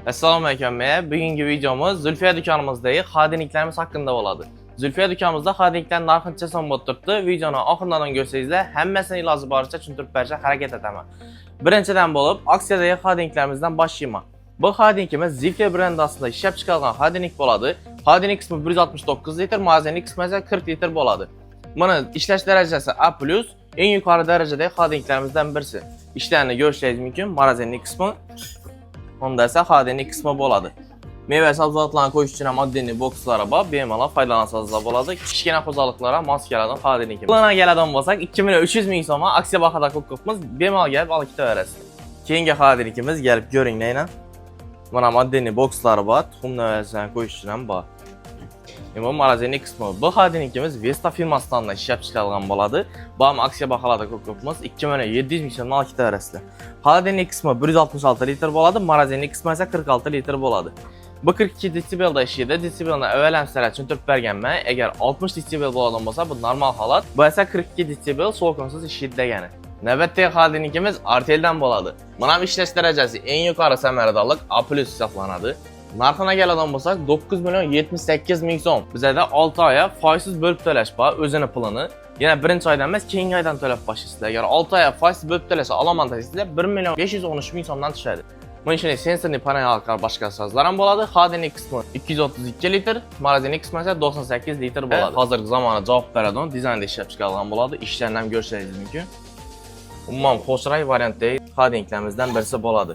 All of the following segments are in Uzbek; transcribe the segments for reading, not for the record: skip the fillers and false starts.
Assalomu alaykum. Bugungi videomuz Zulfiya dükanımızdagi xodimliklarimiz haqida bo'ladi. Zulfiya dükanımızda xodimliklar narxincha so'm bo'lib turibdi. Videoni oxiridan ko'rsangizlar, hammasini iloji boricha tushuntirib berishga harakat etaman. Birinchidan bo'lib, aksiyadagi xodimliklarimizdan boshlayman. Bu xodimlikimiz Zulfiya brendi ostida ishlab chiqarilgan xodimlik bo'ladi. Xodimlik qismi 169 litr, magazinlik qismi esa 40 litr bo'ladi. Buni ishlash darajasi A+, eng yuqori darajadagi xodimliklarimizdan birisi. İşlerini ko'rishingiz mumkin. Magazinlik qismi Onda ise xodimlik qismi bo'ladi. Meyve sabzavotlarni qo'yish uchun ham oddiy bokslar bor, bemalol foydalanasizlar bo'ladi. Kichkina xo'jaliklarga mos keladi xodimlik. Pulga keladigan bo'lsak, 2.300 ming so'mga aksiya bahida huquqimiz bemalol kelib olib ketaverasiz. Keyingi xodimligimiz kelib ko'ring nayna. Mana oddiy bokslar bor, tuxum navasidan qo'yish uchun ham bor. Bu magazinlik qismi. Bu xodimligimiz Vesta firmasidan ishlab chiqarilgan bo'ladi. Bu ham aksiya baholarda huquqimiz 2.700 ming so'mga olib ketaverasiz. Xodimlik qismi 166 litr bo'ladi, magazinlik qismi esa 46 litr bo'ladi. Bu 42 desibelda ishlaydi. Desibelni avval sizlarga tushuntirib berganman. Agar 60 desibel bo'ladigan bo'lsa, bu normal holat. Bu esa 42 desibel sovuqsiz ishlaydi degani. Navbatdagi xodimligimiz Arteldan bo'ladi. Mana bu ishlash darajasi eng yuqori samaradorlik A+ hisoblanadi. Narxına keladigan bo'lsak 9.78 ming so'm. Bizda 6 oy foizsiz bo'lib to'lash bor, o'zini pulini. Yana birinchi oydan emas, keyingi oydan to'lab boshlaysiz. Agar 6 oy foizsiz bo'lib to'lasa olaman desangizlar 1.513 ming so'mdan tushadi. Bunun için sensorli panel arka başka sazlar ham bo'ladi. Xodimlik qismi 232 litr, magazinlik qismi esa 98 litr bo'ladi. Hozirgi zamonda javob beradigan dizaynda ishlab chiqarilgan bo'ladi. Ishlarni ham ko'rishingiz mumkin. Umuman qo'shray variantdagi xodimliklarımizdan birisi bo'ladi.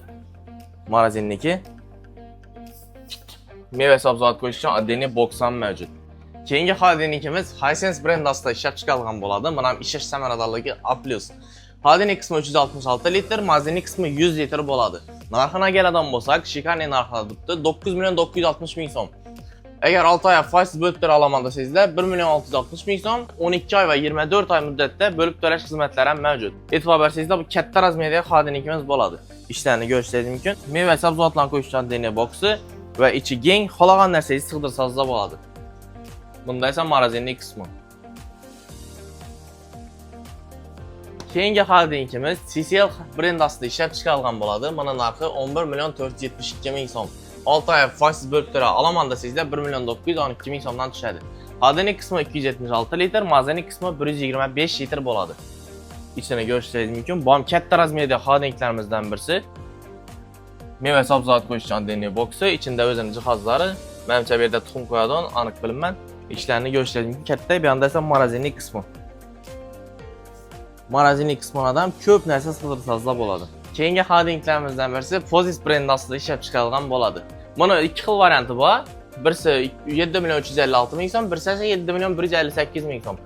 Magazinniki meyve sabzavot qo'yish uchun oddiy boks ham mavjud. Keyingi xodimligimiz Hisense brendi ostida ishlab chiqarilgan bo'ladi. Mana ham ishlash samaradorligi A+. Xodimlik qismi 366 litr, magazinlik qismi 100 litr bo'ladi. Narxına keladigan bo'lsak, shikarniy narxida turibdi 9.960 ming so'm. Agar 6 oy foizsiz bo'lib to'la olaman desangizlar 1.660 ming so'm, 12 oy va 24 oy muddatda bo'lib to'lash xizmatlari ham mavjud. E'tibor bersangizlar, bu katta razmerdagi xodimligimiz bo'ladi. Ishlarni ko'rishingiz mumkin. Meva sabzavotlarni qo'yish uchun oddiy boksi ve içi keng, xohlagan narsangizni sig'dirsangizlar bo'ladi. Bunda esa magazinlik qismi. Keyingi xodimligimiz CCL brendi ostida ishlab chiqarilgan bo'ladi. Mana narxi 11.472 ming so'm. 6 oy foizsiz bo'lib to'la olaman desangizlar 1.912 ming so'mdan tushadi. Xodimlik qismi 276 litr, magazinlik qismi 125 litr bo'ladi. İçini ko'rishingiz mumkin. Bu ham katta razmerdagi xodimliklarimizdan birisi. Meyve sabzavot qo'yish uchun oddiy boksi, ichida o'zining jihozlari, menimcha bu yerda tuxum qo'yadigan, aniq bilmayman. Ishlarni ko'rishingiz mumkin. Katta, bu yerda esa magazinlik qismi. Magazinlik qismidan ham ko'p narsa sig'dirsangizlar bo'ladi. Keyingi xodimliklarimizdan birisi Pozis brendi ostida ishlab chiqarilgan bo'ladi. Buni ikki xil varianti bor. Birisi 7.356 ming so'm, birisi esa 7.158 ming so'm.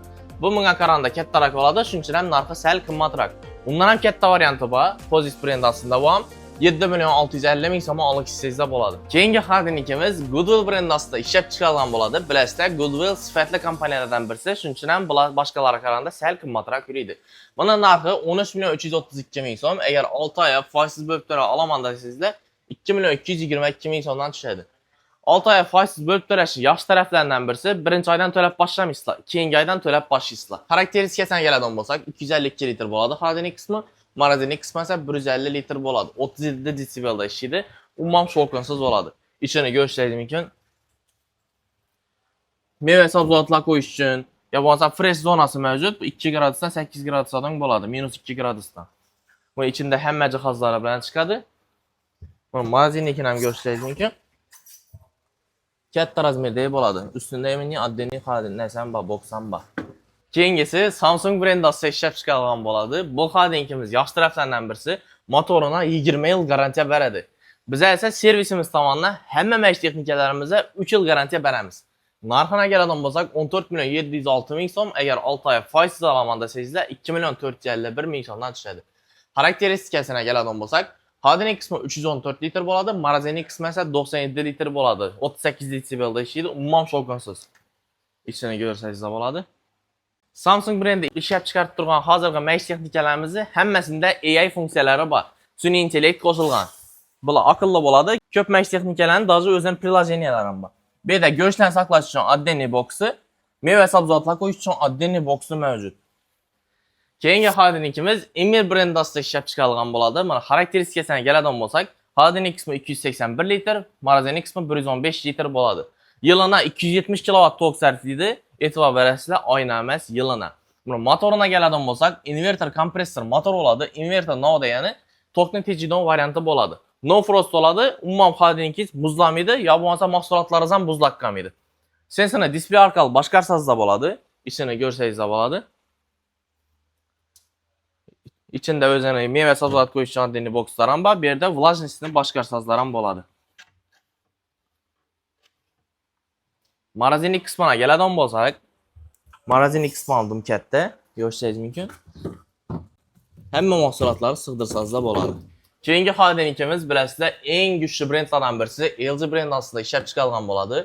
Bu bunga qaraganda kattaroq bo'ladi, shuning uchun ham narxi sal qimmatroq. Undan ham katta varianti bor. Pozis brendi ostida bu ham 7.650 ming so'mga olishingizda bo'ladi. Keyingi xodimligimiz Goodwill brendi ostida ishlab chiqarilgan bo'ladi. Bilasizlar, Goodwill sifatli kompaniyalardan birisi, shuning uchun ham bular boshqalarga qaraganda sal qimmatroq yuradi. Buni narxi 13.332 ming so'm. Agar 6 oy foizsiz bo'lib to'la olaman desangizlar 2.222 ming so'mdan tushadi. 6 oy foizsiz bo'lib to'lash yaxshi taraflaridan birisi, birinchi oydan to'lab boshlamaysizlar, keyingi oydan to'lab boshlaysizlar. Xarakteristikasiga keladigan bo'lsak, 252 litr bo'ladi xodimlik qismi. Magazinlik qismi esa 150 litr bo'ladi. 37 desibelda ishlaydi. Umuman shovqinsiz bo'ladi. İçini ko'rishingiz mumkin. Meva sabzavotlar qo'yish uchun ya bo'lmasa fresh zonasi mavjud. 2 gradusdan 8 gradusdan bo'ladi, -2 gradusdan. Bu ichida hamma jihozlar bilan chiqadi. Buni magazinlikini ham ko'rishingiz mumkin. Katta razmerdagi bo'ladi. Ustida mini oddiy xodim narsam bor, boks ham bor. Keyingisi Samsung brendi ostida ishlab chiqarilgan bo'ladi. Bu xodimligimiz yaxshi taraflaridan birisi, motoruna 20 yil garantiya beradi. Biz esa servisimiz tomonidan hamma mash texnikalarimizga 3 yil garantiya beramiz. Narxına keladigan bo'lsak 14.706 ming so'm, agar 6 oy foizsiz olaman desangizlar 2.451 ming so'mdan tushadi. Xarakteristikasiga keladigan bo'lsak, xodimlik qismi 314 litr bo'ladi, magazinlik qismi esa 97 litr bo'ladi. 38 desibelda ishlaydi, umuman shovqinsiz. İçini ko'rsangizlar bo'ladi. Samsung brendi ishlab chiqarib turgan hozirgi mash texnikalarimizni hammasida AI funksiyalari bor. Sun'iy intellekt qo'shilgan. Bular aqlli bo'ladi. Ko'p mash texnikalarining даже o'zining prilojeniyalari ham bor. Bu yerda go'shtlarni saqlash uchun oddiy boksi, meva sabzavotlar qo'yish uchun oddiy boksi mavjud. Keyingi xodimligimiz Emir brendi ostida ishlab chiqarilgan bo'ladi. Mana xarakteristikasiga keladigan bo'lsak, HD'nin qismi 281 litr, marazinning qismi 115 litr bo'ladi. Yılına 270 kW tok sərflidir. E'tibor berasizlar, oyna emas, yılına. Buni motoruna keladigan bo'lsak, inverter kompressor motor bo'ladi. Inverter no degani tokni tejaydigan varianti bo'ladi. No frost bo'ladi. Umuman HD'ningiz muzlamaydi, yo bo'lmasa mahsulotlaringiz ham muzlatmaydi. Sensini displey orqali boshqarsangizda bo'ladi. İçini görsəngizdə bo'ladi. İçində özünə meyvə sabzavot qo'yish uchun oddiy bokslar ham bor. Bu yerda vlajnostini boshqarsangizlar ham bo'ladi. Marazinlik qismına keladigan bo'lsak, marazinlik qismi oldim katta, ko'rishingiz mumkin. Hamma mahsulotlarni sig'dirsangizlar bo'ladi. Keyingi HD'nikimiz bilasizlar, eng kuchli brendlardan birisi LG brend ostida ishlab chiqarilgan bo'ladi.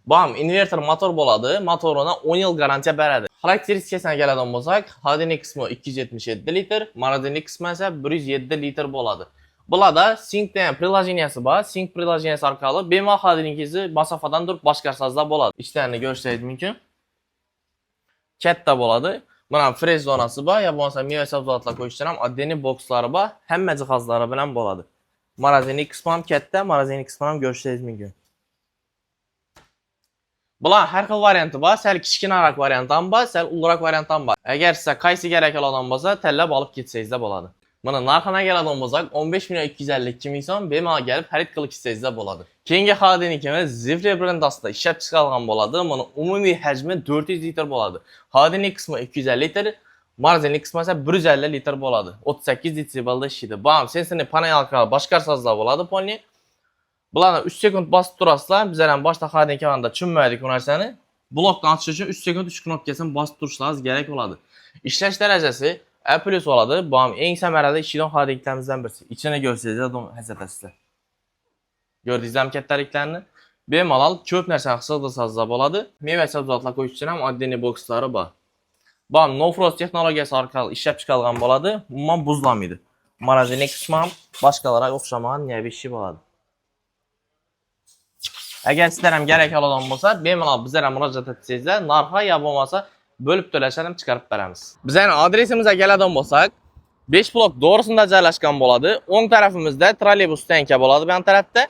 Bam inverter motor bo'ladi. Motoruna 10 yil garantiya beradi. Xarakteristikasiga keladigan bo'lsak, HD'ning qismi 277 litr, marazinlik qismi esa 107 litr bo'ladi. Bularda Sync degan prilojeniyasi bor. Sync prilojeniyasi orqali bemalol HD'ningizni masofadan turib boshqarsangizlar bo'ladi. Ishlarini ko'rishingiz mumkin. Katta bo'ladi. Mana frez zonasi bor, yo bo'lmasa meva sabzavotlar qo'yish uchun ham oddiy bokslari bor. Hamma jihozlari bilan bo'ladi. Marazinlik qismi ham katta, marazinlik qismini ham ko'rishingiz mumkin. Bular har xil varianti bor, sal kichkinaroq varianti ham bor, sal ulug'roq varianti ham bor. Agar sizga qaysi kerak bo'ladigan bo'lsa, tanlab olib ketsangizlar bo'ladi. Mana narxına keladigan bo'lsak, 15.252 ming so'm bemalol kelib xarid qilib ketsangizlar bo'ladi. Keyingi HD'nikimiz Zifre brend ostida ishlab chiqarilgan bo'ladi. Buni umumiy hajmi 400 litr bo'ladi. HD'ning qismi 250 litr, marazinlik qismi esa 150 litr bo'ladi. 38 desibelda ishlaydi. Bam, sensini panel orqali boshqarsangizlar bo'ladi polni. Bularni 3 sekund bosib turasizlar. Bizlar ham boshda HD'ning kanalida tushunmaydik bu narsani. Blokni ochish uchun 3 sekund 3 knopkasini bosib turishlaringiz kerak bo'ladi. Ishlash darajasi A+ bo'ladi. Bu ham eng samarali ishlaydigan HD'liklardan birisi. Ichini ko'rsangizlar, hasatasizlar. Ko'rdingizlarmi kattaliklarni? Bemalol ko'p narsani sig'dirsangizlar bo'ladi. Meva sabzavotlar qo'yish uchun ham oddiy bokslari bor. Bu ham no frost texnologiyasi orqali ishlab chiqarilgan bo'ladi. Umuman buzlanmaydi. Marazinlik qismi ham boshqalarga o'xshamagan nevi ishi bo'ladi. Agar sizlar ham kerak bo'ladigan bo'lsa, bemalol bizlarga murojaat etsangizlar, narxi yo bo'lmasa bölüp to'lashni chiqarib beramiz. Bizning adresimizga keladigan bo'lsak, 5 blok doğrusunda joylashgan bo'ladi. O'ng tarafimizda trolleybus stanka bo'ladi bu tarafda.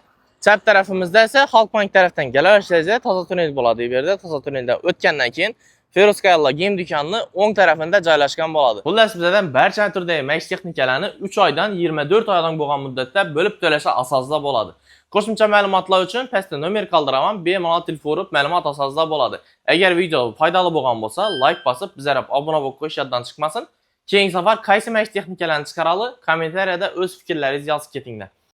Chap tarafimizda esa Xalqbank tarafdan kelaversangiz toza tunnel bo'ladi. Bu yerda toza tunneldan o'tgandan keyin Feroskayla gem do'konining o'ng tarafida joylashgan bo'ladi. Xullas bizlardan barcha turdagi maishiy texnikalarni 3 oydan 24 oydan bo'lgan muddatda bölüp to'lashga asosida bo'ladi. Qo'shimcha ma'lumotlar uchun pastda nomer qoldiraman, bemalol telefon urib ma'lumot olsangizlar bo'ladi. Agar video foydali bo'lgan bo'lsa, like bosib, bizlarga obuna bo'lib qo'yish yoddan chiqmasin. Keyingi safar qaysi maishiy texnikalarni chiqarali, kommentariyada o'z fikrlaringizni yozib ketinglar.